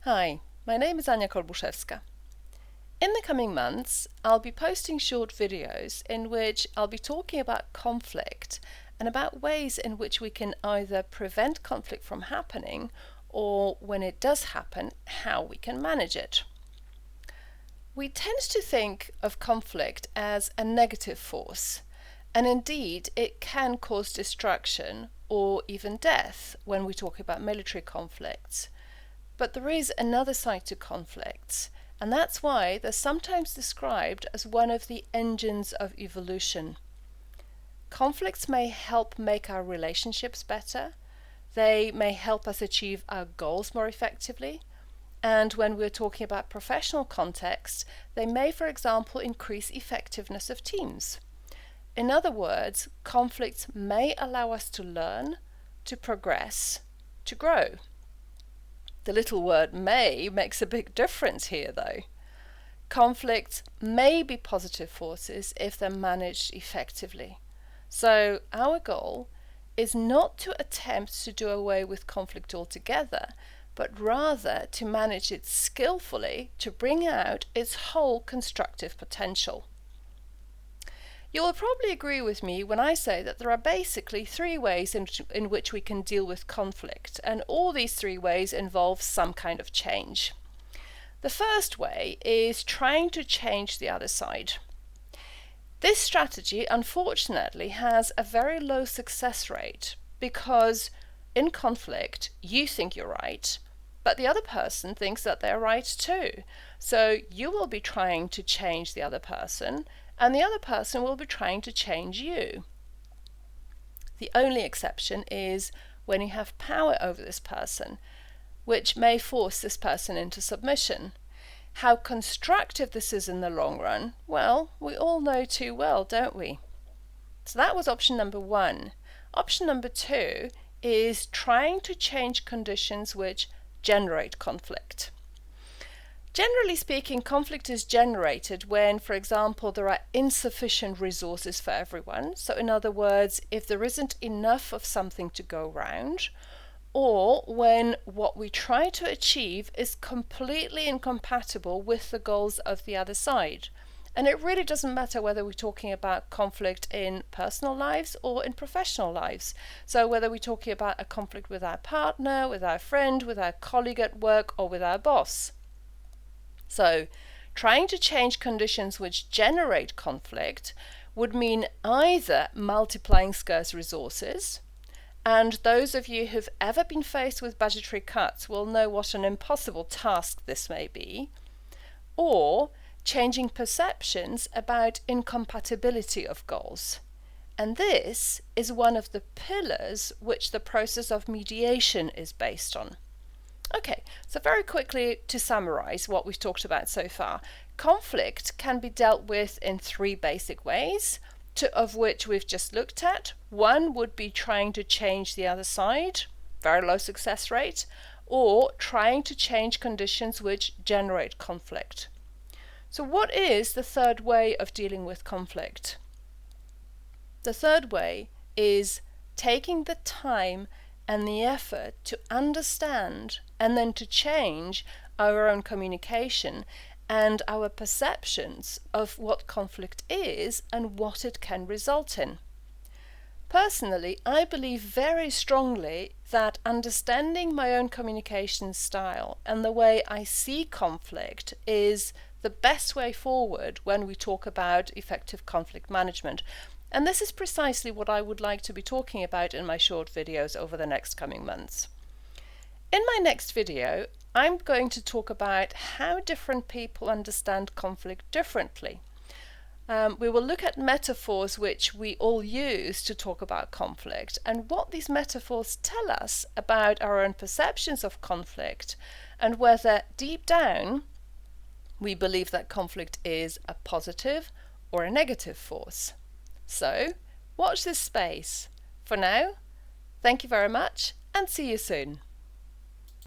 Hi, my name is Ania Kolbuszewska. In the coming months, I'll be posting short videos in which I'll be talking about conflict and about ways in which we can either prevent conflict from happening or, when it does happen, how we can manage it. We tend to think of conflict as a negative force, and indeed it can cause destruction or even death when we talk about military conflicts. But there is another side to conflicts, and that's why they're sometimes described as one of the engines of evolution. Conflicts may help make our relationships better, they may help us achieve our goals more effectively, and when we're talking about professional context, they may, for example, increase effectiveness of teams. In other words, conflicts may allow us to learn, to progress, to grow. The little word may makes a big difference here, though. Conflicts may be positive forces if they're managed effectively. So our goal is not to attempt to do away with conflict altogether, but rather to manage it skillfully to bring out its whole constructive potential. You will probably agree with me when I say that there are basically three ways in which we can deal with conflict, and all these three ways involve some kind of change. The first way is trying to change the other side. This strategy, unfortunately, has a very low success rate because in conflict you think you're right, but the other person thinks that they're right too. So you will be trying to change the other person, and the other person will be trying to change you. The only exception is when you have power over this person, which may force this person into submission. How constructive this is in the long run, well, we all know too well, don't we? So that was option number one. Option number two is trying to change conditions which generate conflict. Generally speaking, conflict is generated when, for example, there are insufficient resources for everyone. So in other words, if there isn't enough of something to go around, or when what we try to achieve is completely incompatible with the goals of the other side. And it really doesn't matter whether we're talking about conflict in personal lives or in professional lives. So whether we're talking about a conflict with our partner, with our friend, with our colleague at work, or with our boss. So, trying to change conditions which generate conflict would mean either multiplying scarce resources, and those of you who've ever been faced with budgetary cuts will know what an impossible task this may be, or changing perceptions about incompatibility of goals. And this is one of the pillars which the process of mediation is based on. Okay, so very quickly to summarize what we've talked about so far. Conflict can be dealt with in three basic ways, two of which we've just looked at. One would be trying to change the other side, very low success rate, or trying to change conditions which generate conflict. So what is the third way of dealing with conflict? The third way is taking the time and the effort to understand and then to change our own communication and our perceptions of what conflict is and what it can result in. Personally, I believe very strongly that understanding my own communication style and the way I see conflict is the best way forward when we talk about effective conflict management. And this is precisely what I would like to be talking about in my short videos over the next coming months. In my next video, I'm going to talk about how different people understand conflict differently. We will look at metaphors which we all use to talk about conflict and what these metaphors tell us about our own perceptions of conflict and whether deep down we believe that conflict is a positive or a negative force. So, watch this space. For now, thank you very much and see you soon.